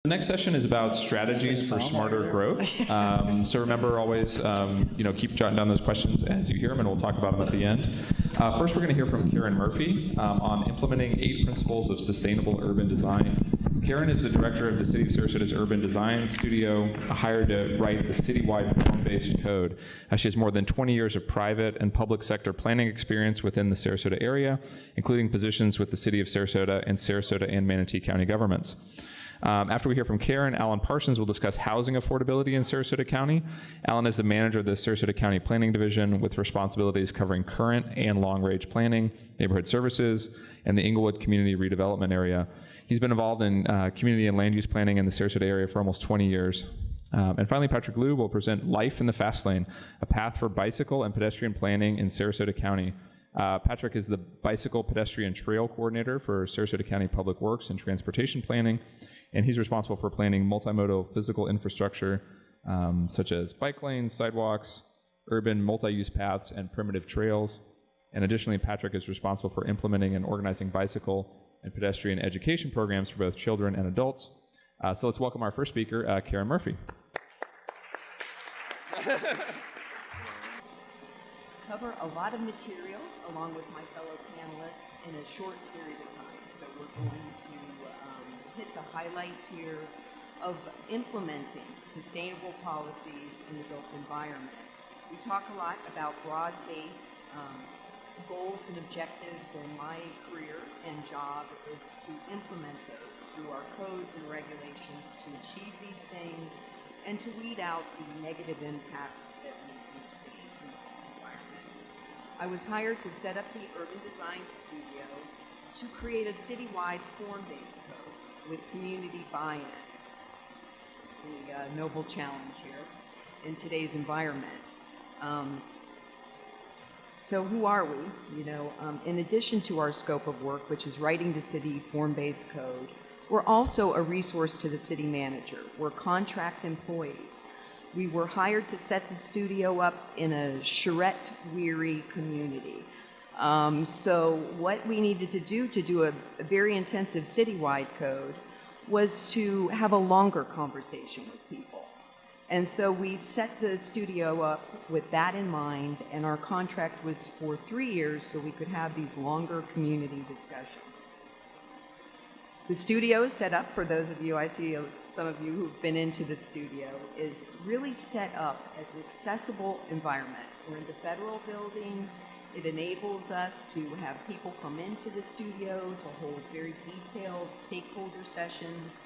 The next session is about strategies for smarter growth. So remember always, keep jotting down those questions as you hear them, and we'll talk about them at the end. First, we're going to hear from Karen Murphy on implementing 8 principles of sustainable urban design. Karen is the director of the City of Sarasota's Urban Design Studio, hired to write the citywide form-based code. She has more than 20 years of private and public sector planning experience within the Sarasota area, including positions with the City of Sarasota and Sarasota and Manatee County governments. After we hear from Karen, Alan Parsons will discuss housing affordability in Sarasota County. Alan is the manager of the Sarasota County Planning Division with responsibilities covering current and long-range planning, neighborhood services, and the Inglewood Community Redevelopment Area. He's been involved in community and land use planning in the Sarasota area for almost 20 years. And finally, Patrick Liu will present Life in the Fast Lane, a path for bicycle and pedestrian planning in Sarasota County. Patrick is the bicycle pedestrian trail coordinator for Sarasota County Public Works and Transportation Planning, and he's responsible for planning multimodal physical infrastructure such as bike lanes, sidewalks, urban multi-use paths, and primitive trails. And additionally, Patrick is responsible for implementing and organizing bicycle and pedestrian education programs for both children and adults. So let's welcome our first speaker, Karen Murphy. Cover a lot of material along with my fellow panelists in a short period of time. So we're going to hit the highlights here of implementing sustainable policies in the built environment. We talk a lot about broad-based goals and objectives, and my career and job is to implement those through our codes and regulations to achieve these things and to weed out the negative impacts that we see in the environment. I was hired to set up the Urban Design Studio to create a citywide form-based code with community buy-in, the noble challenge here in today's environment. So who are we? In addition to our scope of work, which is writing the city form-based code, we're also a resource to the city manager. We're contract employees. We were hired to set the studio up in a charrette-weary community. So what we needed to do a very intensive citywide code was to have a longer conversation with people. And so we set the studio up with that in mind, and our contract was for 3 years so we could have these longer community discussions. The studio is set up, for those of you, I see some of you who've been into the studio, is really set up as an accessible environment. We're in the federal building. It enables us to have people come into the studio to hold very detailed stakeholder sessions,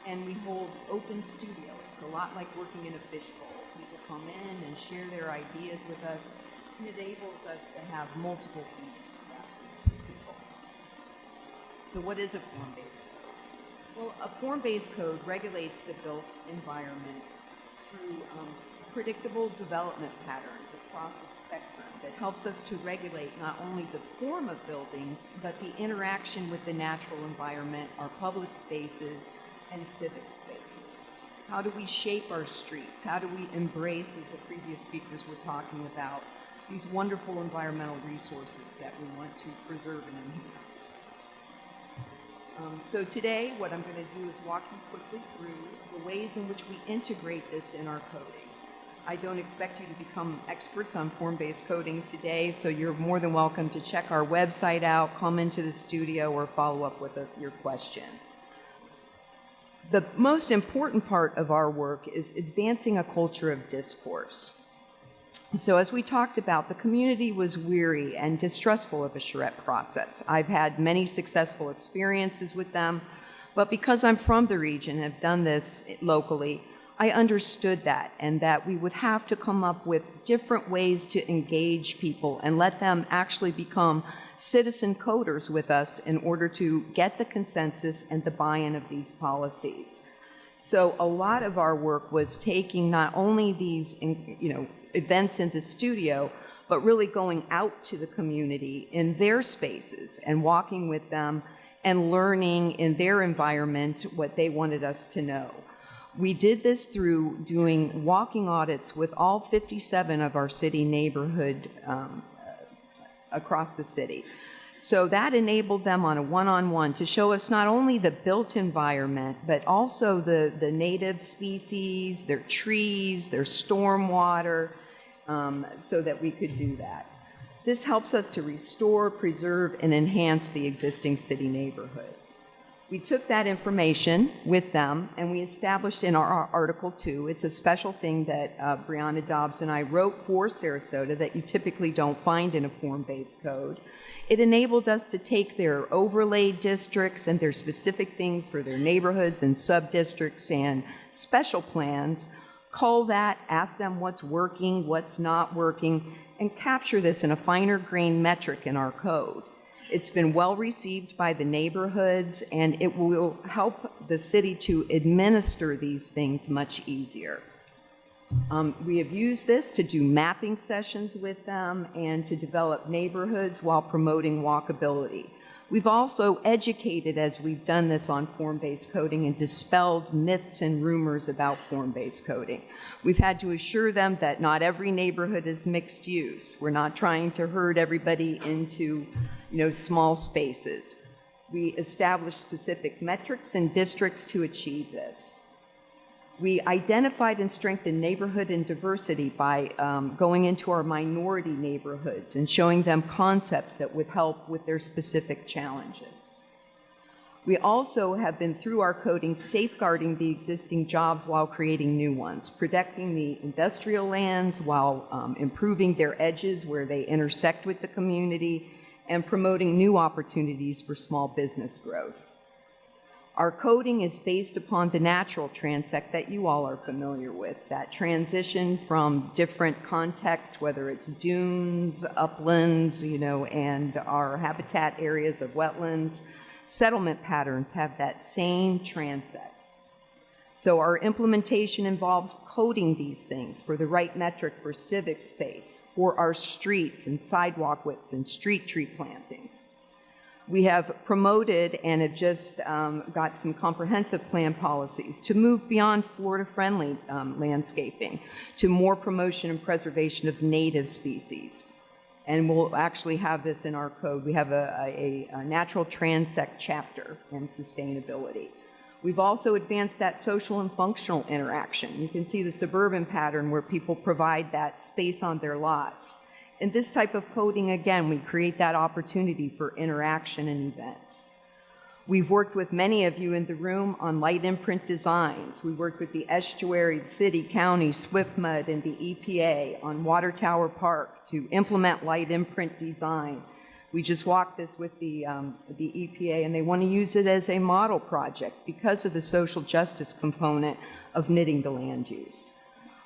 and we hold open studio. It's a lot like working in a fishbowl. People come in and share their ideas with us, and it enables us to have multiple people. So what is a form-based code? Well, a form-based code regulates the built environment through predictable development patterns across a spectrum that helps us to regulate not only the form of buildings, but the interaction with the natural environment, our public spaces, and civic spaces. How do we shape our streets? How do we embrace, as the previous speakers were talking about, these wonderful environmental resources that we want to preserve and enhance? So today, what I'm going to do is walk you quickly through the ways in which we integrate this in our coding. I don't expect you to become experts on form-based coding today, so you're more than welcome to check our website out, come into the studio, or follow up with your questions. The most important part of our work is advancing a culture of discourse. So as we talked about, the community was weary and distrustful of a charrette process. I've had many successful experiences with them, but because I'm from the region and have done this locally, I understood that, and that we would have to come up with different ways to engage people and let them actually become citizen coders with us in order to get the consensus and the buy-in of these policies. So a lot of our work was taking not only these events in the studio, but really going out to the community in their spaces and walking with them and learning in their environment what they wanted us to know. We did this through doing walking audits with all 57 of our city neighborhood across the city. So that enabled them on a one-on-one to show us not only the built environment, but also the native species, their trees, their stormwater, so that we could do that. This helps us to restore, preserve, and enhance the existing city neighborhoods. We took that information with them and we established in our Article 2, it's a special thing that Brianna Dobbs and I wrote for Sarasota that you typically don't find in a form-based code. It enabled us to take their overlay districts and their specific things for their neighborhoods and sub-districts and special plans, cull that, ask them what's working, what's not working, and capture this in a finer grain metric in our code. It's been well received by the neighborhoods, and it will help the city to administer these things much easier. We have used this to do mapping sessions with them and to develop neighborhoods while promoting walkability. We've also educated as we've done this on form-based coding and dispelled myths and rumors about form-based coding. We've had to assure them that not every neighborhood is mixed use. We're not trying to herd everybody into, small spaces. We established specific metrics and districts to achieve this. We identified and strengthened neighborhood and diversity by going into our minority neighborhoods and showing them concepts that would help with their specific challenges. We also have been, through our coding, safeguarding the existing jobs while creating new ones, protecting the industrial lands while improving their edges where they intersect with the community, and promoting new opportunities for small business growth. Our coding is based upon the natural transect that you all are familiar with, that transition from different contexts, whether it's dunes, uplands, and our habitat areas of wetlands. Settlement patterns have that same transect. So our implementation involves coding these things for the right metric for civic space, for our streets and sidewalk widths and street tree plantings. We have promoted and have just got some comprehensive plan policies to move beyond Florida-friendly landscaping to more promotion and preservation of native species. And we'll actually have this in our code. We have a natural transect chapter in sustainability. We've also advanced that social and functional interaction. You can see the suburban pattern where people provide that space on their lots. In this type of coding, again, we create that opportunity for interaction and events. We've worked with many of you in the room on light imprint designs. We worked with the estuary, city, county, SwiftMud, and the EPA on Water Tower Park to implement light imprint design. We just walked this with the EPA, and they want to use it as a model project because of the social justice component of knitting the land use.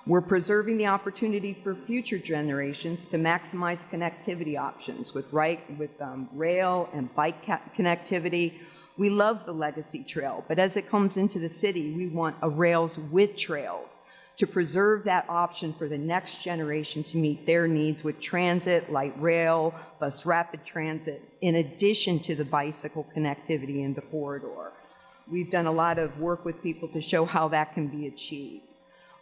We're preserving the opportunity for future generations to maximize connectivity options with rail and bike connectivity. We love the Legacy Trail, but as it comes into the city, we want a rails with trails to preserve that option for the next generation to meet their needs with transit, light rail, bus rapid transit, in addition to the bicycle connectivity in the corridor. We've done a lot of work with people to show how that can be achieved.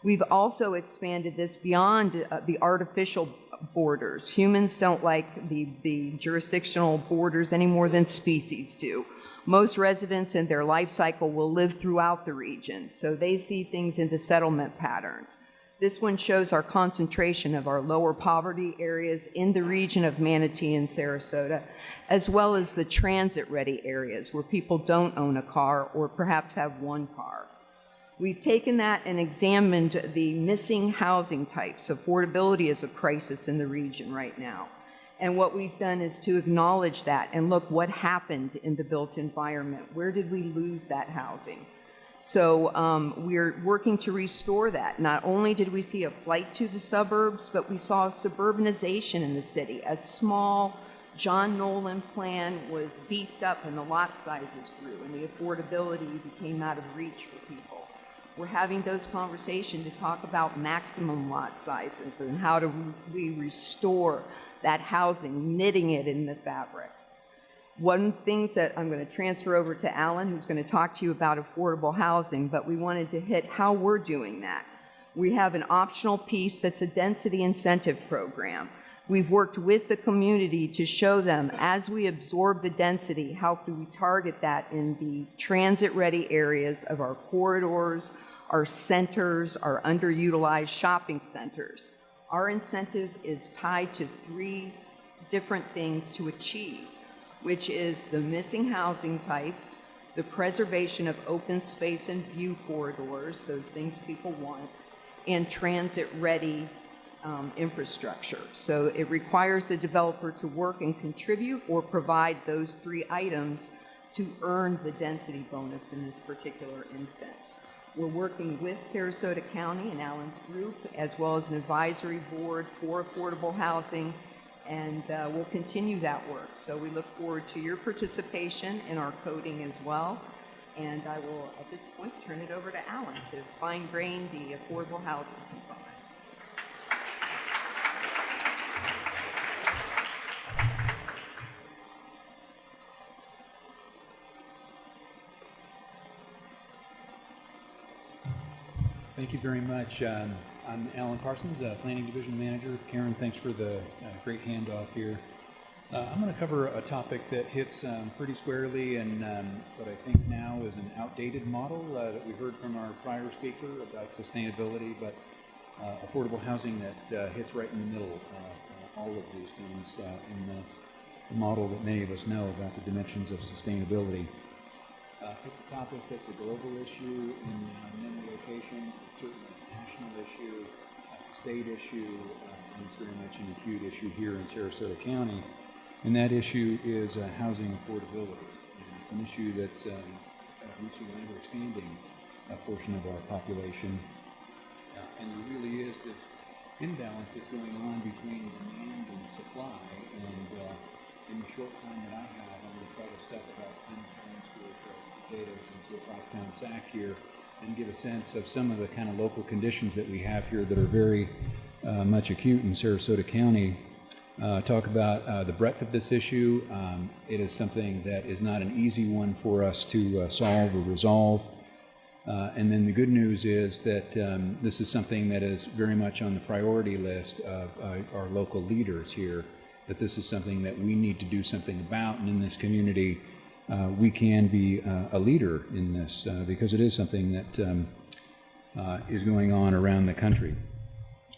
We've also expanded this beyond the artificial borders. Humans don't like the jurisdictional borders any more than species do. Most residents in their life cycle will live throughout the region, so they see things in the settlement patterns. This one shows our concentration of our lower poverty areas in the region of Manatee and Sarasota, as well as the transit-ready areas where people don't own a car or perhaps have one car. We've taken that and examined the missing housing types. Affordability is a crisis in the region right now. And what we've done is to acknowledge that and look what happened in the built environment. Where did we lose that housing? So we're working to restore that. Not only did we see a flight to the suburbs, but we saw suburbanization in the city. A small John Nolan plan was beefed up and the lot sizes grew and the affordability became out of reach for people. We're having those conversations to talk about maximum lot sizes and how do we restore that housing, knitting it in the fabric. One thing that I'm going to transfer over to Alan, who's going to talk to you about affordable housing, but we wanted to hit how we're doing that. We have an optional piece that's a density incentive program. We've worked with the community to show them, as we absorb the density, how do we target that in the transit-ready areas of our corridors, our centers, our underutilized shopping centers. Our incentive is tied to 3 different things to achieve, which is the missing housing types, the preservation of open space and view corridors, those things people want, and transit-ready infrastructure. So it requires the developer to work and contribute or provide those 3 items to earn the density bonus in this particular instance. We're working with Sarasota County and Allen's group, as well as an advisory board for affordable housing, and we'll continue that work. So we look forward to your participation in our coding as well. And I will, at this point, turn it over to Alan to fine-grain the affordable housing component. Thank you very much. I'm Alan Parsons, Planning Division Manager. Karen, thanks for the great handoff here. I'm going to cover a topic that hits pretty squarely in what I think now is an outdated model that we heard from our prior speaker about sustainability, but affordable housing that hits right in the middle of all of these things in the model that many of us know about the dimensions of sustainability. It's a topic that's a global issue in many locations. It's certainly a national issue. It's a state issue. And it's very much an acute issue here in Sarasota County. And that issue is housing affordability. And it's an issue that's reaching an ever-expanding portion of our population. And there really is this imbalance that's going on between demand and supply. And in the short time that I have, I'm going to try to stuff about 10 pounds worth of potatoes into a 5-pound sack here and give a sense of some of the kind of local conditions that we have here that are very much acute in Sarasota County. Talk about the breadth of this issue. It is something that is not an easy one for us to solve or resolve. And then the good news is that this is something that is very much on the priority list of our local leaders here, that this is something that we need to do something about, and in this community we can be a leader in this because it is something that is going on around the country.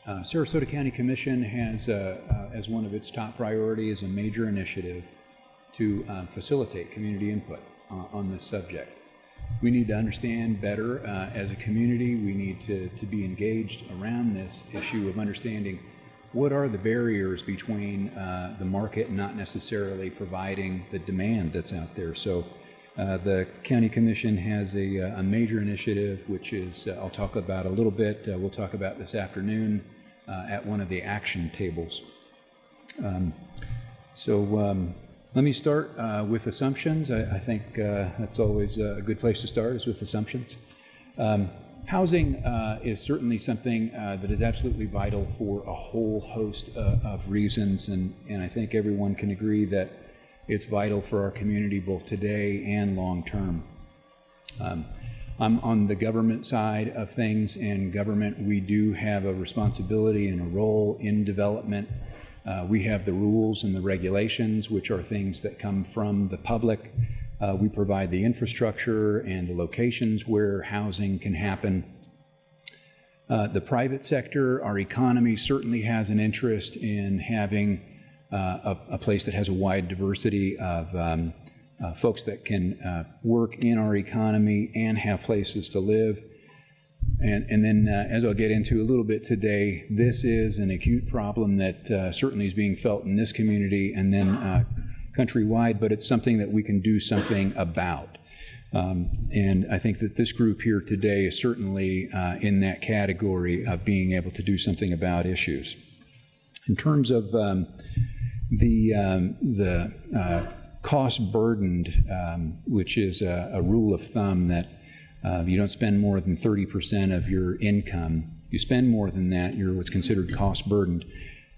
Sarasota County Commission has, as one of its top priorities, a major initiative to facilitate community input on this subject. We need to understand better as a community. We need to be engaged around this issue of understanding what are the barriers between the market and not necessarily providing the demand that's out there. So the County Commission has a major initiative, which is, I'll talk about a little bit. We'll talk about this afternoon at one of the action tables. Let me start with assumptions. I think that's always a good place to start, is with assumptions. Housing is certainly something that is absolutely vital for a whole host of reasons, and I think everyone can agree that it's vital for our community both today and long term. I'm on the government side of things, and government, we do have a responsibility and a role in development. We have the rules and the regulations, which are things that come from the public. We provide the infrastructure and the locations where housing can happen. The private sector, our economy certainly has an interest in having a place that has a wide diversity of folks that can work in our economy and have places to live. And then, as I'll get into a little bit today, this is an acute problem that certainly is being felt in this community and then countrywide, but it's something that we can do something about. And I think that this group here today is certainly in that category of being able to do something about issues. In terms of the cost burdened, which is a rule of thumb that you don't spend more than 30% of your income. You spend more than that, you're what's considered cost burdened.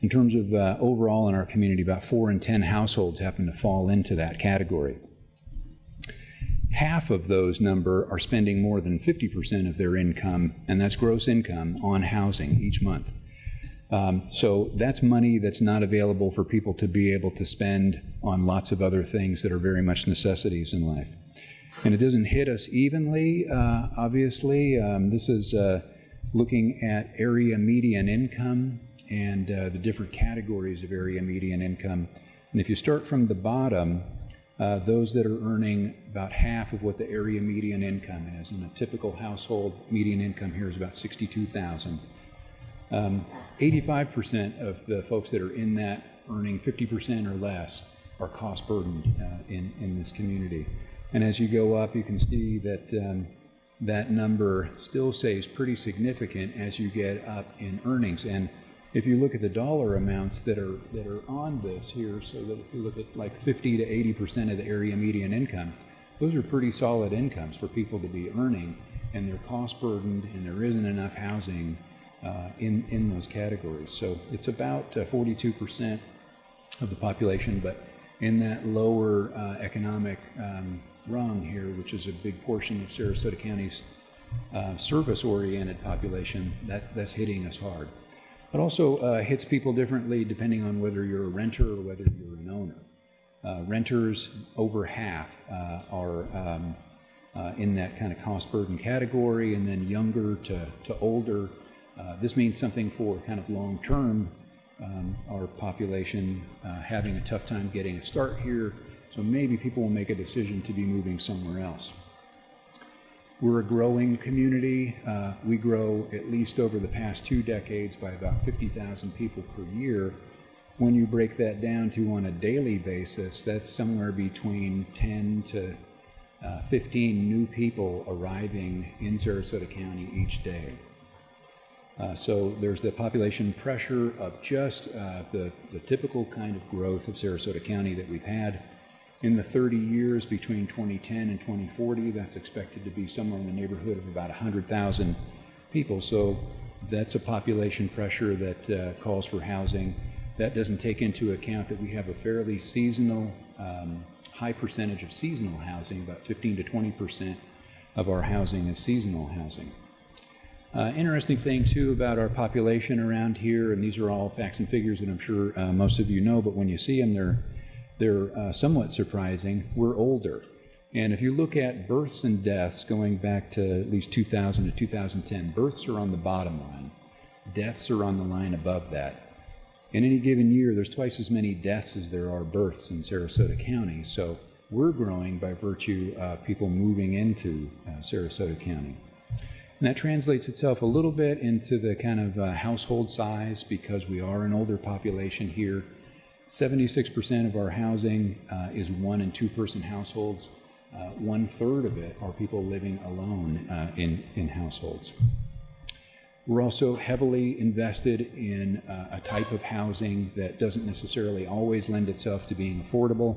In terms of overall in our community, about 4 in 10 households happen to fall into that category. Half of those number are spending more than 50% of their income, and that's gross income, on housing each month. So that's money that's not available for people to be able to spend on lots of other things that are very much necessities in life. And it doesn't hit us evenly, obviously. This is looking at area median income and the different categories of area median income. And if you start from the bottom, those that are earning about half of what the area median income is. In a typical household, median income here is about $62,000. 85% of the folks that are in that earning 50% or less are cost burdened in this community. And as you go up, you can see that that number still stays pretty significant as you get up in earnings. And if you look at the dollar amounts that are on this here, so that if you look at like 50 to 80% of the area median income, those are pretty solid incomes for people to be earning, and they're cost burdened, and there isn't enough housing in those categories. So it's about 42% of the population, but in that lower economic rung here, which is a big portion of Sarasota County's service-oriented population, that's hitting us hard. It also hits people differently depending on whether you're a renter or whether you're an owner. Renters, over half, are in that kind of cost burden category, and then younger to older. This means something for kind of long-term, our population having a tough time getting a start here, so maybe people will make a decision to be moving somewhere else. We're a growing community. We grow at least over the past 2 decades by about 50,000 people per year. When you break that down to on a daily basis, that's somewhere between 10 to 15 new people arriving in Sarasota County each day. So there's the population pressure of just the typical kind of growth of Sarasota County that we've had. In the 30 years between 2010 and 2040, that's expected to be somewhere in the neighborhood of about 100,000 people. So that's a population pressure that calls for housing. That doesn't take into account that we have a fairly seasonal, high percentage of seasonal housing. About 15 to 20% of our housing is seasonal housing. Interesting thing too about our population around here, and these are all facts and figures that I'm sure most of you know, but when you see them, they're somewhat surprising. We're older. And if you look at births and deaths going back to at least 2000 to 2010, births are on the bottom line. Deaths are on the line above that. In any given year, there's twice as many deaths as there are births in Sarasota County. So we're growing by virtue of people moving into Sarasota County. And that translates itself a little bit into the kind of household size, because we are an older population here. 76% of our housing is 1- and 2-person households. 1/3 of it are people living alone in households. We're also heavily invested in a type of housing that doesn't necessarily always lend itself to being affordable.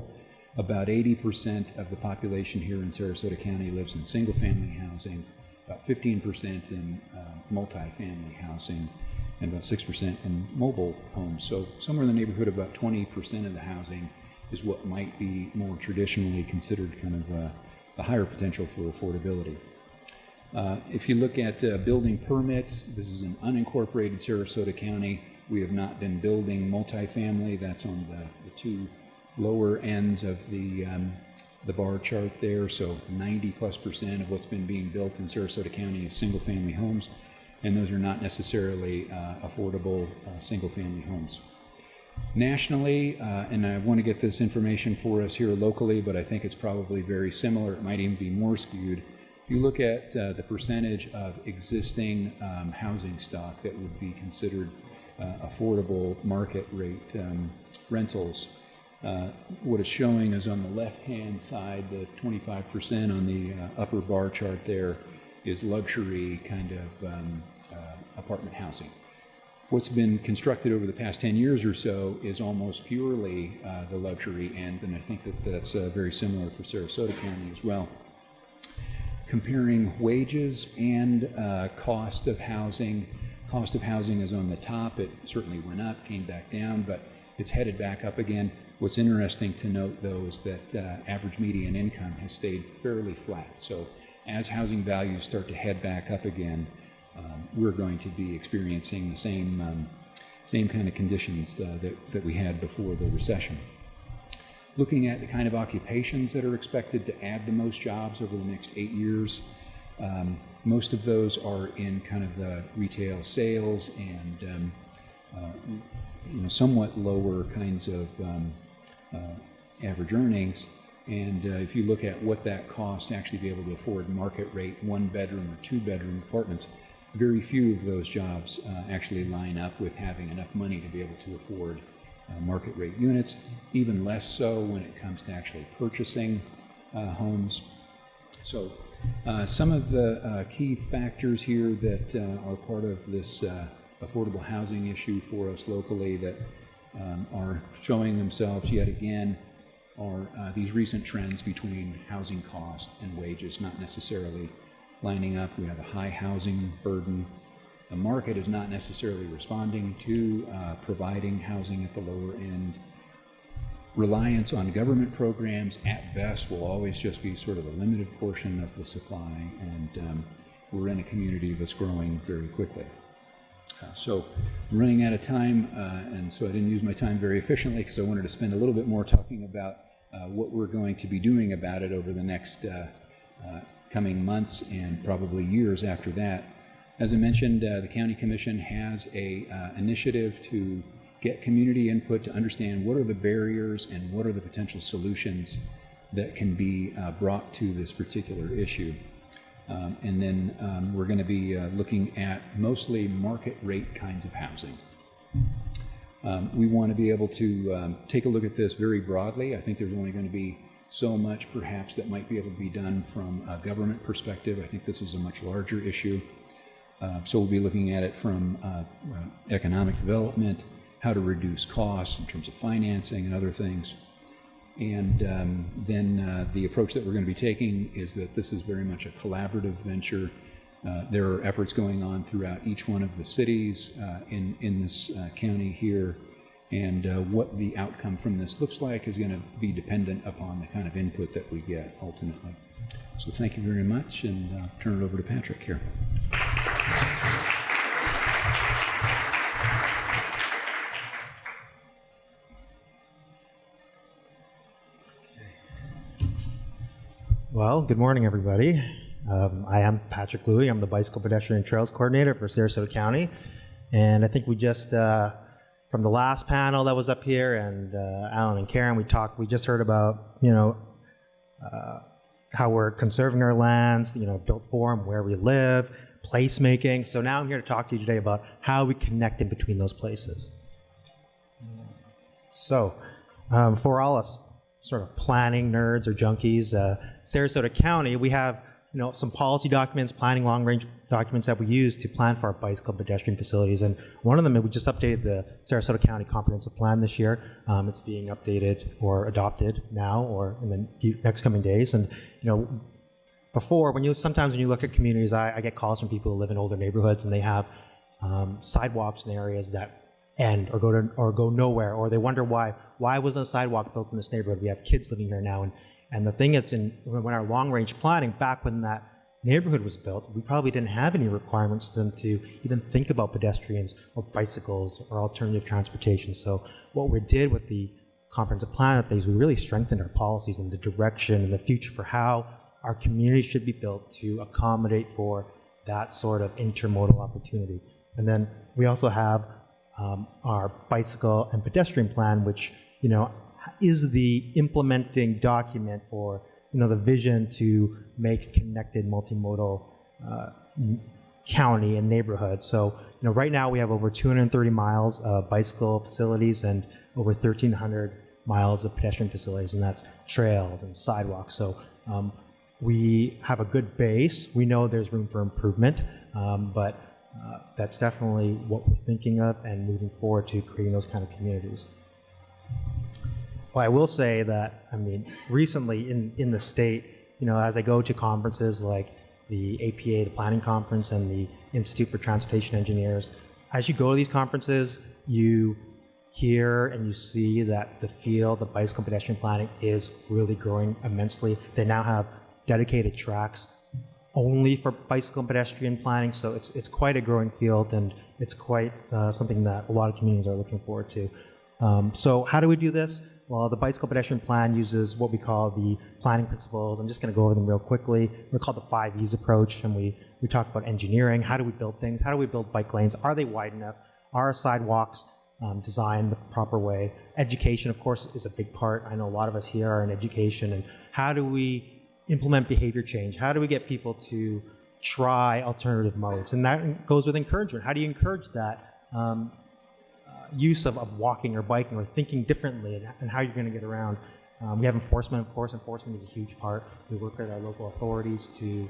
About 80% of the population here in Sarasota County lives in single-family housing, about 15% in multifamily housing, and about 6% in mobile homes. So somewhere in the neighborhood of about 20% of the housing is what might be more traditionally considered kind of the higher potential for affordability. If you look at building permits, this is an unincorporated Sarasota County. We have not been building multifamily. That's on the 2 lower ends of the bar chart there. So 90+% of what's been being built in Sarasota County is single-family homes, and those are not necessarily affordable single-family homes. Nationally, and I want to get this information for us here locally, but I think it's probably very similar. It might even be more skewed. If you look at the percentage of existing housing stock that would be considered affordable market rate rentals, what it's showing is on the left-hand side, the 25% on the upper bar chart there is luxury kind of apartment housing. What's been constructed over the past 10 years or so is almost purely the luxury end, and I think that that's very similar for Sarasota County as well. Comparing wages and cost of housing is on the top. It certainly went up, came back down, but it's headed back up again. What's interesting to note, though, is that average median income has stayed fairly flat. So as housing values start to head back up again, we're going to be experiencing the same kind of conditions that we had before the recession. Looking at the kind of occupations that are expected to add the most jobs over the next 8 years, most of those are in kind of the retail sales and somewhat lower kinds of average earnings. And if you look at what that costs to actually be able to afford market rate 1-bedroom or 2-bedroom apartments, very few of those jobs actually line up with having enough money to be able to afford market rate units, even less so when it comes to actually purchasing homes. So some of the key factors here that are part of this affordable housing issue for us locally that are showing themselves yet again are these recent trends between housing cost and wages not necessarily lining up. We have a high housing burden. The market is not necessarily responding to providing housing at the lower end. Reliance on government programs at best will always just be sort of a limited portion of the supply, and we're in a community that's growing very quickly. So I'm running out of time, and so I didn't use my time very efficiently because I wanted to spend a little bit more talking about what we're going to be doing about it over the next coming months and probably years after that. As I mentioned, the County Commission has a initiative to get community input to understand what are the barriers and what are the potential solutions that can be brought to this particular issue. And then we're going to be looking at mostly market rate kinds of housing. We want to be able to take a look at this very broadly. I think there's only going to be so much perhaps that might be able to be done from a government perspective. I think this is a much larger issue. So we'll be looking at it from economic development, how to reduce costs in terms of financing and other things. And then the approach that we're going to be taking is that this is very much a collaborative venture. There are efforts going on throughout each one of the cities in this county here. And what the outcome from this looks like is going to be dependent upon the kind of input that we get ultimately. So thank you very much, and I'll turn it over to Patrick here. Well, good morning, everybody. I am Patrick Louie. I'm the Bicycle Pedestrian Trails Coordinator for Sarasota County. And I think we just, from the last panel that was up here, and Alan and Karen, we just heard about, how we're conserving our lands, built form, where we live, placemaking. So now I'm here to talk to you today about how we connect in between those places. So for all us sort of planning nerds or junkies, Sarasota County, we have some policy documents, planning long-range documents that we use to plan for our bicycle pedestrian facilities. And one of them, we just updated the Sarasota County Comprehensive Plan this year. It's being updated or adopted now or in the next coming days. And before, sometimes when you look at communities, I get calls from people who live in older neighborhoods and they have sidewalks in areas that end or go nowhere, or they wonder why wasn't a sidewalk built in this neighborhood? We have kids living here now, and the thing is, when our long-range planning, back when that neighborhood was built, we probably didn't have any requirements for them to even think about pedestrians or bicycles or alternative transportation. So what we did with the comprehensive plan is we really strengthened our policies and the direction and the future for how our community should be built to accommodate for that sort of intermodal opportunity. And then we also have our bicycle and pedestrian plan, which is the implementing document for the vision to make connected multimodal county and neighborhood. So right now we have over 230 miles of bicycle facilities and over 1,300 miles of pedestrian facilities, and that's trails and sidewalks. So we have a good base. We know there's room for improvement, but that's definitely what we're thinking of and moving forward to creating those kind of communities. Well, I will say that, recently in the state, as I go to conferences like the APA, the Planning Conference, and the Institute for Transportation Engineers, as you go to these conferences, you hear and you see that the field of bicycle pedestrian planning is really growing immensely. They now have dedicated tracks only for bicycle and pedestrian planning, so it's quite a growing field, and it's quite something that a lot of communities are looking forward to. So how do we do this? Well, the bicycle pedestrian plan uses what we call the planning principles. I'm just going to go over them real quickly. They're called the 5 E's approach, and we talk about engineering. How do we build things? How do we build bike lanes? Are they wide enough? Are our sidewalks designed the proper way? Education, of course, is a big part. I know a lot of us here are in education, and how do we implement behavior change? How do we get people to try alternative modes? And that goes with encouragement. How do you encourage that use of walking or biking or thinking differently, and how you're going to get around? We have enforcement, of course. Enforcement is a huge part. We work with our local authorities to,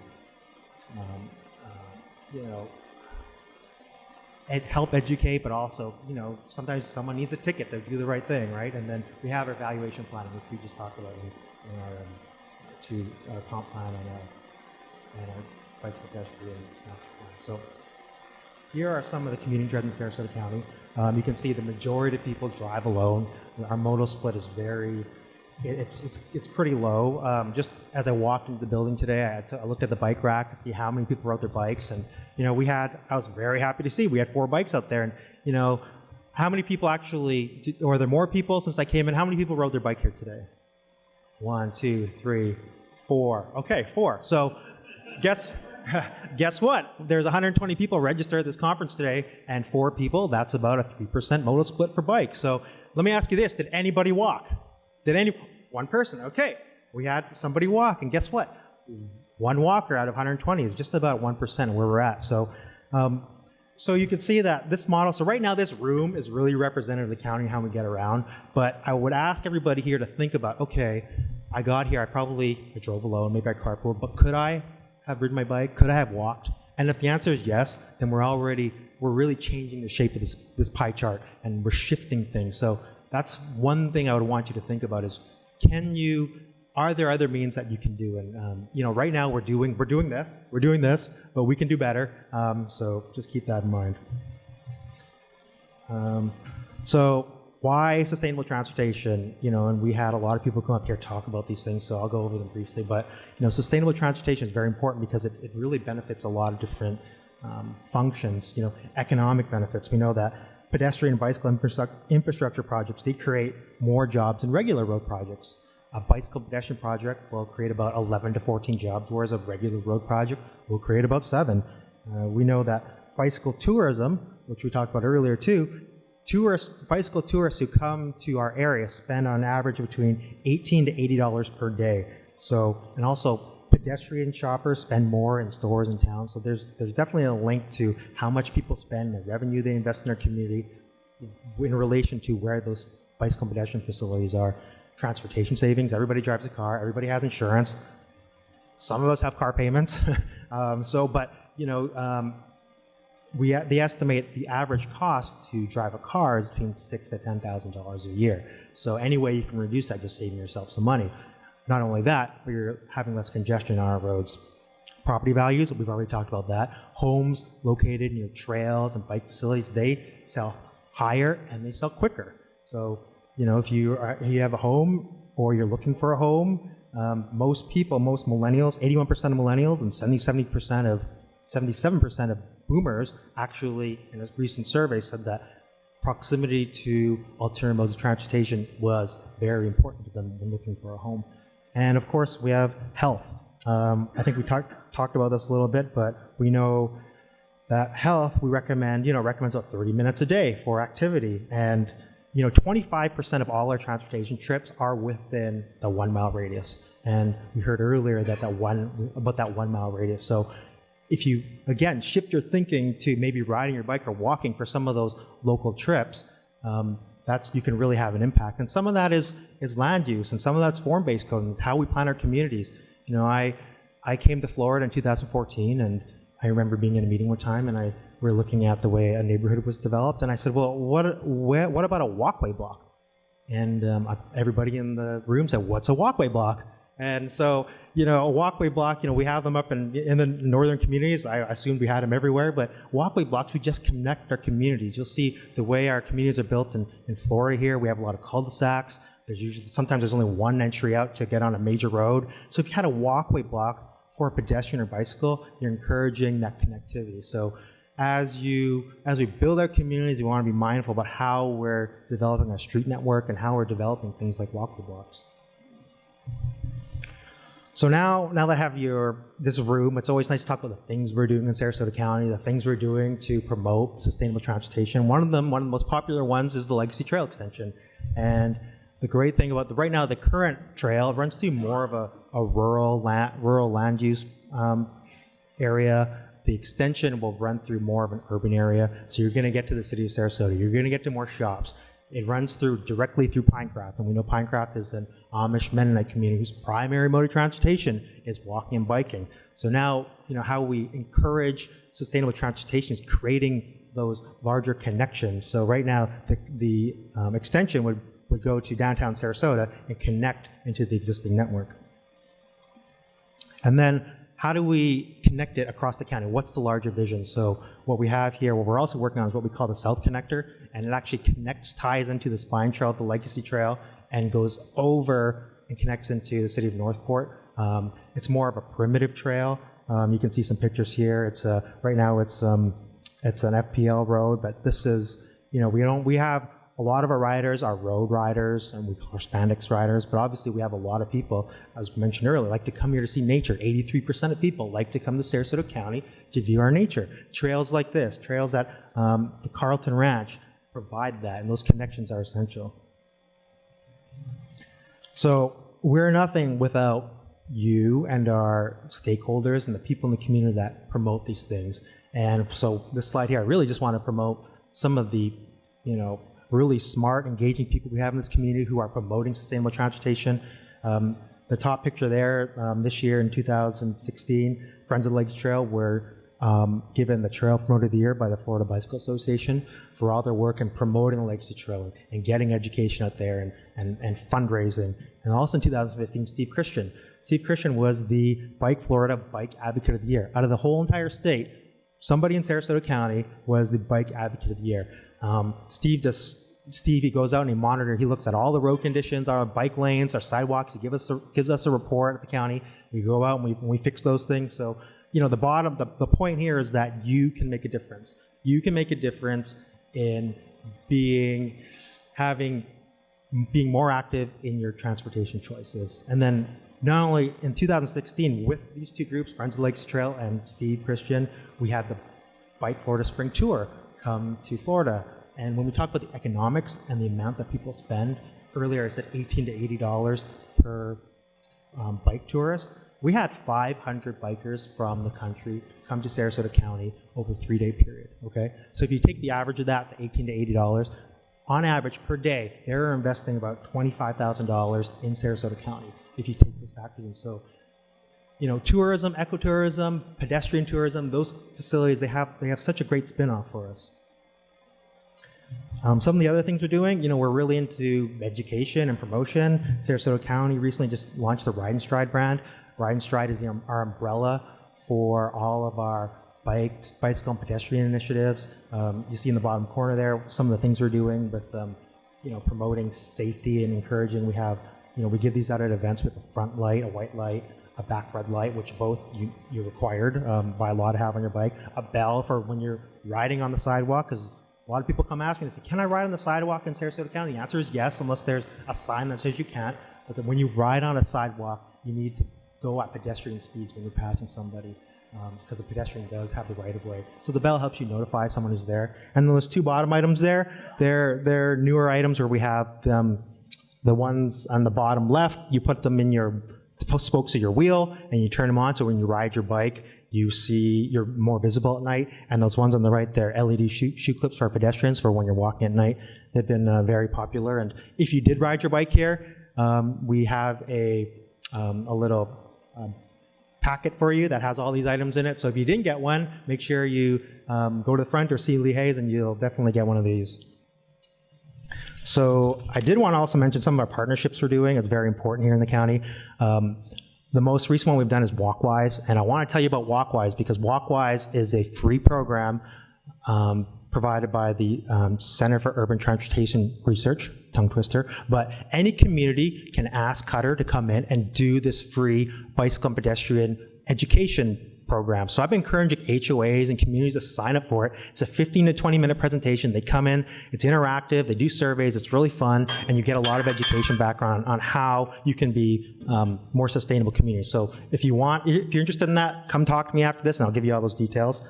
help educate, but also, sometimes someone needs a ticket to do the right thing, right? And then we have our evaluation planning, which we just talked about in our comp plan and our bicycle pedestrian master plan. So here are some of the community drives in Sarasota County. You can see the majority of people drive alone. Our modal split is it's pretty low. Just as I walked into the building today, I looked at the bike rack to see how many people rode their bikes, and I was very happy to see we had 4 bikes out there, and how many people actually, or are there more people since I came in? How many people rode their bike here today? 1, 2, 3, 4. Okay, 4. So guess what? There's 120 people registered at this conference today, and 4 people, that's about a 3% modal split for bikes. So let me ask you this, did anybody walk? One person, okay. We had somebody walk, and guess what? 1 walker out of 120 is just about 1% where we're at. So so you can see that this model, so right now this room is really representative of the county and how we get around, but I would ask everybody here to think about, okay, I got here, I drove alone, maybe I carpooled, but could I have ridden my bike? Could I have walked? And if the answer is yes, then we're really changing the shape of this pie chart, and we're shifting things. So that's one thing I would want you to think about is, are there other means that you can do? And right now we're doing this, but we can do better. So just keep that in mind. So why sustainable transportation? And we had a lot of people come up here talk about these things, so I'll go over them briefly. But sustainable transportation is very important because it really benefits a lot of different functions. Economic benefits. We know that pedestrian and bicycle infrastructure projects, they create more jobs than regular road projects. A bicycle pedestrian project will create about 11 to 14 jobs, whereas a regular road project will create about 7. We know that bicycle tourism, which we talked about earlier too, bicycle tourists who come to our area spend on average between $18 to $80 per day. So, and also pedestrian shoppers spend more in stores in town. So there's definitely a link to how much people spend, the revenue they invest in their community in relation to where those bicycle and pedestrian facilities are. Transportation savings, everybody drives a car, everybody has insurance. Some of us have car payments. They estimate the average cost to drive a car is between $6,000 to $10,000 a year. So any way you can reduce that, just saving yourself some money. Not only that, but you're having less congestion on our roads. Property values, we've already talked about that. Homes located near trails and bike facilities, they sell higher and they sell quicker. So, if you have a home or you're looking for a home, most millennials, 81% of millennials and 77% of boomers actually, in a recent survey, said that proximity to alternative modes of transportation was very important to them when looking for a home. And of course, we have health. I think we talked about this a little bit, but we know that health, we recommends about 30 minutes a day for activity. And 25% of all our transportation trips are within the 1 mile radius. And we heard earlier about that 1 mile radius. So if you, again, shift your thinking to maybe riding your bike or walking for some of those local trips, you can really have an impact. And some of that is land use, and some of that's form-based code, and it's how we plan our communities. I came to Florida in 2014, and I remember being in a meeting one time, and we were looking at the way a neighborhood was developed, and I said, well, what about a walkway block? And everybody in the room said, what's a walkway block? And so, a walkway block, we have them up in the northern communities. I assumed we had them everywhere, but walkway blocks, we just connect our communities. You'll see the way our communities are built in Florida here. We have a lot of cul-de-sacs. Sometimes there's only one entry out to get on a major road. So if you had a walkway block for pedestrian or bicycle, you're encouraging that connectivity. So as we build our communities, we want to be mindful about how we're developing our street network and how we're developing things like walkway blocks. So now that I have this room, it's always nice to talk about the things we're doing in Sarasota County, the things we're doing to promote sustainable transportation. One of the most popular ones is the Legacy Trail extension. And the great thing about right now, the current trail runs through more of a rural land use area. The extension will run through more of an urban area. So you're going to get to the city of Sarasota. You're going to get to more shops. It runs directly through Pinecraft, and we know Pinecraft is an Amish Mennonite community whose primary mode of transportation is walking and biking. So now, how we encourage sustainable transportation is creating those larger connections. So right now, the extension would go to downtown Sarasota and connect into the existing network. And then, how do we connect it across the county? What's the larger vision? So what we have here, what we're also working on is what we call the South Connector, and it actually ties into the Spine Trail, the Legacy Trail, and goes over and connects into the city of Northport. It's more of a primitive trail. You can see some pictures here. It's right now it's an FPL road, but this is, we have a lot of our riders are road riders, and we call our spandex riders, but obviously we have a lot of people, as mentioned earlier, like to come here to see nature. 83% of people like to come to Sarasota County to view our nature. Trails like this, trails at the Carlton Ranch provide that, and those connections are essential. So we're nothing without you and our stakeholders and the people in the community that promote these things. And so this slide here, I really just want to promote some of the, really smart, engaging people we have in this community who are promoting sustainable transportation. The top picture there, this year in 2016, Friends of the Legacy Trail were given the Trail Promoter of the Year by the Florida Bicycle Association for all their work in promoting the Legacy Trail and getting education out there and fundraising. And also in 2015, Steve Christian was the Bike Florida Bike Advocate of the Year. Out of the whole entire state, somebody in Sarasota County was the Bike Advocate of the Year. Steve, he goes out and he monitors, he looks at all the road conditions, our bike lanes, our sidewalks, he gives us a report at the county. We go out and we fix those things. So, the point here is that you can make a difference. You can make a difference in being more active in your transportation choices. And then not only in 2016, with these two groups, Friends of the Legacy Trail and Steve Christian, we had the Bike Florida Spring Tour come to Florida. And when we talk about the economics and the amount that people spend, earlier I said $18 to $80 per bike tourist. We had 500 bikers from the country come to Sarasota County over a 3-day period, okay? So if you take the average of that, the $18 to $80, on average per day, they're investing about $25,000 in Sarasota County if you take those factors in. So, tourism, ecotourism, pedestrian tourism, those facilities, they have such a great spin-off for us. Some of the other things we're doing, we're really into education and promotion. Sarasota County recently just launched the Ride and Stride brand. Ride and Stride is our umbrella for all of our bicycle and pedestrian initiatives. You see in the bottom corner there some of the things we're doing with promoting safety and encouraging. We have, we give these out at events with a front light, a white light, a back red light, which both you're required by law to have on your bike. A bell for when you're riding on the sidewalk, because a lot of people come asking, they say, can I ride on the sidewalk in Sarasota County? The answer is yes, unless there's a sign that says you can't. But then when you ride on a sidewalk, you need to go at pedestrian speeds when you're passing somebody, because the pedestrian does have the right of way. So the bell helps you notify someone who's there. And those two bottom items there, they're newer items where we have the ones on the bottom left, you put them in your spokes of your wheel and you turn them on, so when you ride your bike, you're more visible at night. And those ones on the right there, LED shoe clips for pedestrians for when you're walking at night. They've been very popular. And if you did ride your bike here, we have a little packet for you that has all these items in it. So if you didn't get one, make sure you go to the front or see Lee Hayes and you'll definitely get one of these. So I did want to also mention some of our partnerships we're doing. It's very important here in the county. The most recent one we've done is Walkwise, and I want to tell you about Walkwise because Walkwise is a free program provided by the Center for Urban Transportation Research, tongue twister, but any community can ask Cutter to come in and do this free bicycle and pedestrian education program. So I've been encouraging HOAs and communities to sign up for it. It's a 15 to 20 minute presentation. They come in, it's interactive, they do surveys, it's really fun, and you get a lot of education background on how you can be more sustainable communities. So if you're interested in that, come talk to me after this and I'll give you all those details.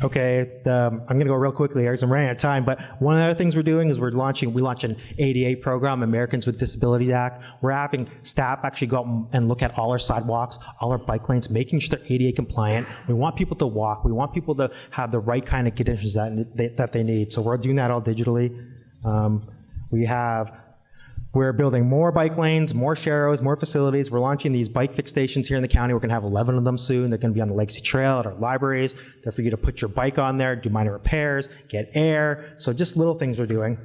Okay, I'm going to go real quickly here because I'm running out of time, but one of the other things we're doing is we launched an ADA program, Americans with Disabilities Act. We're having staff actually go out and look at all our sidewalks, all our bike lanes, making sure they're ADA compliant. We want people to walk. We want people to have the right kind of conditions that they need. So we're doing that all digitally. We're building more bike lanes, more sharrows, more facilities. We're launching these bike fix stations here in the county. We're going to have 11 of them soon. They're going to be on the Legacy Trail at our libraries. They're for you to put your bike on there, do minor repairs, get air. So just little things we're doing.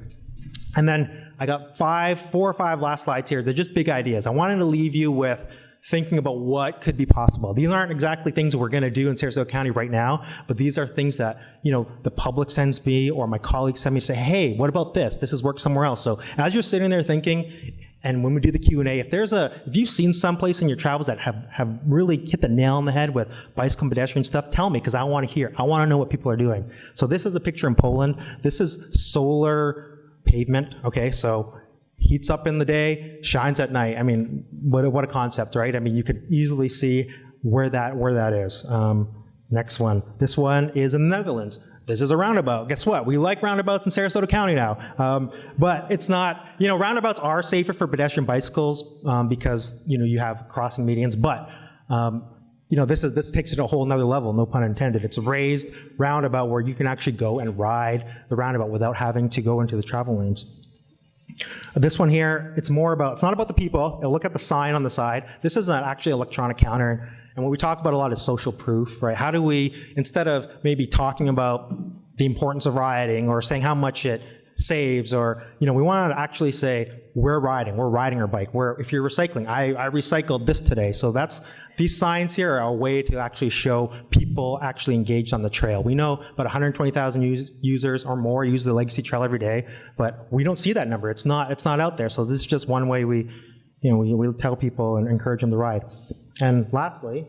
And then I got 4 or 5 last slides here. They're just big ideas. I wanted to leave you with thinking about what could be possible. These aren't exactly things we're going to do in Sarasota County right now, but these are things that, the public sends me or my colleagues send me to say, hey, what about this? This has worked somewhere else. So as you're sitting there thinking, and when we do the Q&A, if you've seen someplace in your travels that have really hit the nail on the head with bicycle and pedestrian stuff, tell me, because I want to hear. I want to know what people are doing. So this is a picture in Poland. This is solar pavement, okay? So heats up in the day, shines at night. I mean, what a concept, right? I mean, you could easily see where that is. Next one. This one is in the Netherlands. This is a roundabout. Guess what? We like roundabouts in Sarasota County now. But it's not, roundabouts are safer for pedestrian bicycles because, you have crossing medians. But, this takes it to a whole nother level, no pun intended. It's a raised roundabout where you can actually go and ride the roundabout without having to go into the travel lanes. This one here, it's not about the people. Look at the sign on the side. This is actually an electronic counter. And what we talk about a lot is social proof, right? How do we, instead of maybe talking about the importance of riding or saying how much it saves or, we want to actually say, we're riding our bike. If you're recycling, I recycled this today. So these signs here are a way to actually show people actually engaged on the trail. We know about 120,000 users or more use the Legacy Trail every day, but we don't see that number. It's not out there. So this is just one way we tell people and encourage them to ride. And lastly,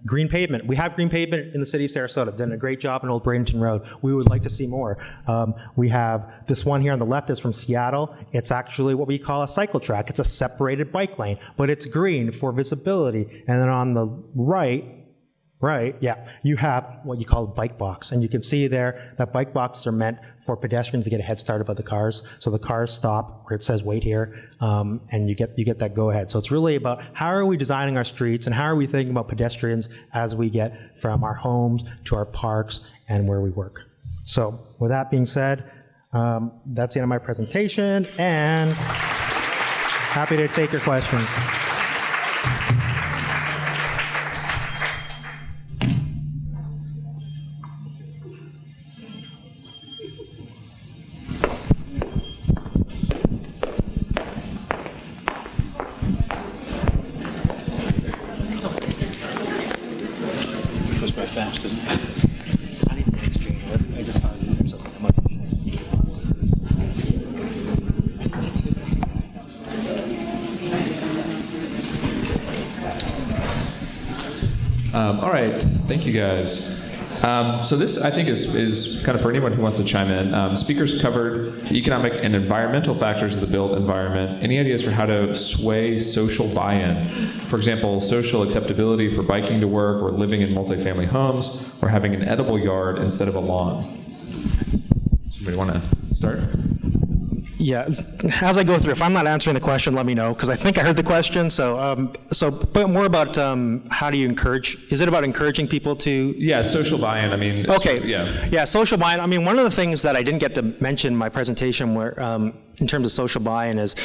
green pavement. We have green pavement in the city of Sarasota. Done a great job on Old Bradenton Road. We would like to see more. We have this one here on the left is from Seattle. It's actually what we call a cycle track. It's a separated bike lane, but it's green for visibility. And then on the right, you have what you call a bike box. And you can see there that bike boxes are meant for pedestrians to get a head start above the cars. So the cars stop where it says wait here, and you get that go ahead. So it's really about how are we designing our streets and how are we thinking about pedestrians as we get from our homes to our parks and where we work. So with that being said, that's the end of my presentation, and happy to take your questions. Fast, isn't it? I need the extreme. I just thought it was something that must be. All right, thank you guys. So this, I think, is kind of for anyone who wants to chime in. Speakers covered the economic and environmental factors of the built environment. Any ideas for how to sway social buy-in? For example, social acceptability for biking to work or living in multifamily homes or having an edible yard instead of a lawn. Somebody want to start? Yeah, as I go through, if I'm not answering the question, let me know, because I think I heard the question. But more about how do you encourage, is it about encouraging people to? Yeah, social buy-in, I mean. Okay, yeah, social buy-in. I mean, one of the things that I didn't get to mention in my presentation where, in terms of social buy-in is,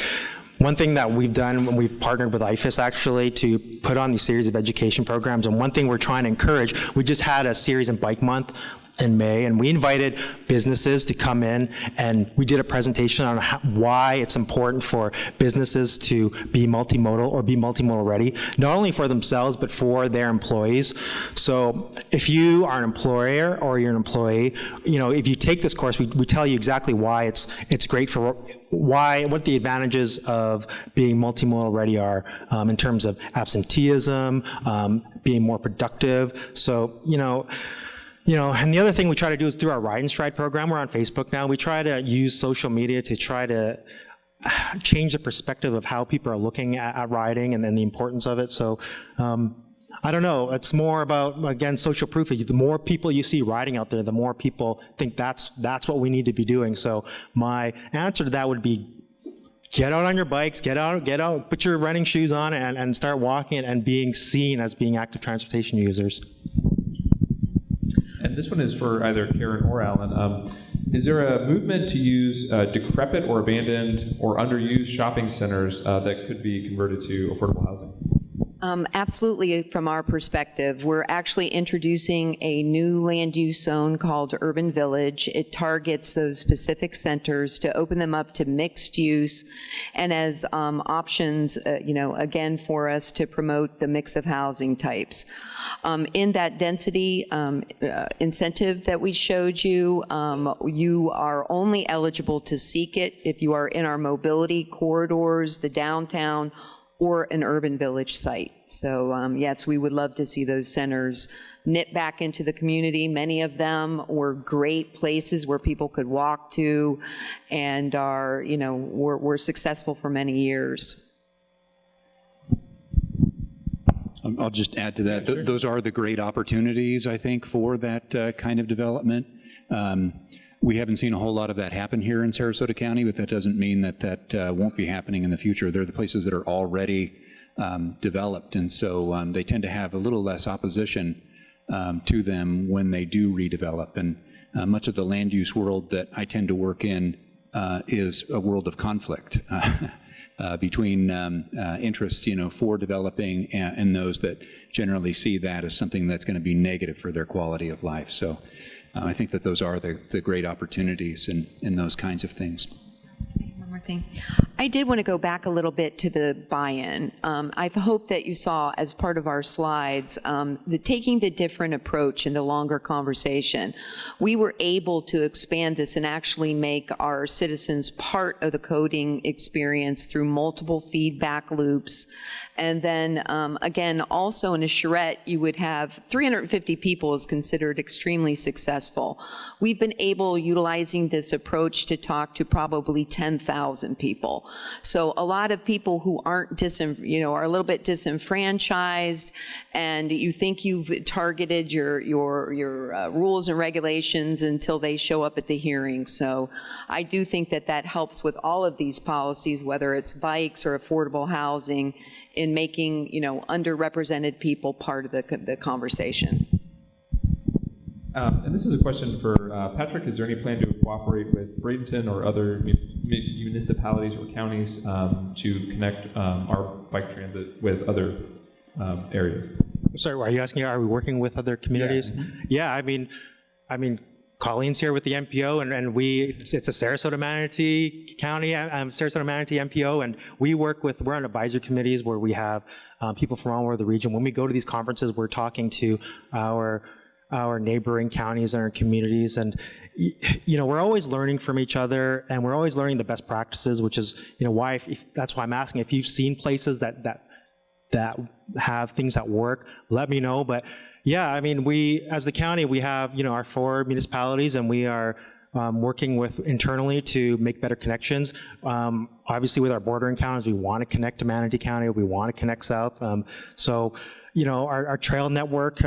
one thing that we've done when we've partnered with IFAS actually to put on these series of education programs, and one thing we're trying to encourage, we just had a series in Bike Month, in May, and we invited businesses to come in, and we did a presentation on why it's important for businesses to be multimodal or be multimodal ready, not only for themselves, but for their employees. So if you are an employer or you're an employee, if you take this course, we tell you exactly why it's great for what the advantages of being multimodal ready are in terms of absenteeism, being more productive. So, and the other thing we try to do is through our Ride and Stride program, we're on Facebook now, we try to use social media to try to change the perspective of how people are looking at riding and then the importance of it. So, I don't know, it's more about, again, social proof. The more people you see riding out there, the more people think that's what we need to be doing. So my answer to that would be, get out on your bikes, get out, put your running shoes on and start walking and being seen as being active transportation users. And this one is for either Karen or Alan. Is there a movement to use decrepit or abandoned or underused shopping centers that could be converted to affordable housing? Absolutely, from our perspective. We're actually introducing a new land use zone called Urban Village. It targets those specific centers to open them up to mixed use and as options, again, for us to promote the mix of housing types. In that density incentive that we showed you, you are only eligible to seek it if you are in our mobility corridors, the downtown, or an urban village site. So yes, we would love to see those centers knit back into the community. Many of them were great places where people could walk to and were successful for many years. I'll just add to that. Those are the great opportunities, I think, for that kind of development. We haven't seen a whole lot of that happen here in Sarasota County, but that doesn't mean that won't be happening in the future. They're the places that are already developed, and so they tend to have a little less opposition to them when they do redevelop. And much of the land use world that I tend to work in is a world of conflict between interests, for developing and those that generally see that as something that's going to be negative for their quality of life. So I think that those are the great opportunities in those kinds of things. One more thing. I did want to go back a little bit to the buy-in. I hope that you saw as part of our slides, taking the different approach in the longer conversation. We were able to expand this and actually make our citizens part of the coding experience through multiple feedback loops. And then, again, also in a charrette, you would have 350 people is considered extremely successful. We've been able, utilizing this approach, to talk to probably 10,000 people. So a lot of people who aren't are a little bit disenfranchised, and you think you've targeted your rules and regulations until they show up at the hearing. So I do think that helps with all of these policies, whether it's bikes or affordable housing, in making underrepresented people part of the conversation. And this is a question for Patrick. Is there any plan to cooperate with Bradenton or other municipalities or counties to connect our bike transit with other areas? Sorry, are you asking, are we working with other communities? Yeah, I mean, Colleen's here with the MPO, and it's a Sarasota-Manatee County, Sarasota-Manatee MPO, and we're on advisory committees where we have people from all over the region. When we go to these conferences, we're talking to our neighboring counties and our communities, and we're always learning from each other, and we're always learning the best practices, which is why that's why I'm asking if you've seen places that have things that work, let me know. But yeah, I mean, we as the county, we have our 4 municipalities, and we are working with internally to make better connections. Obviously, with our bordering counties, we want to connect to Manatee County, we want to connect south. So our trail network.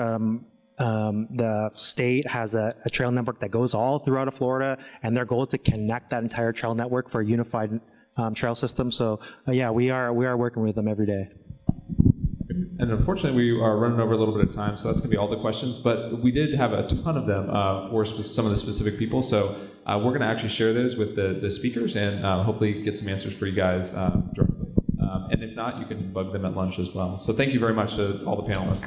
The state has a trail network that goes all throughout Florida, and their goal is to connect that entire trail network for a unified trail system. So yeah, we are working with them every day. And unfortunately, we are running over a little bit of time, so that's going to be all the questions. But we did have a ton of them for some of the specific people. So we're going to actually share those with the speakers and hopefully get some answers for you guys directly. And if not, you can bug them at lunch as well. So thank you very much to all the panelists.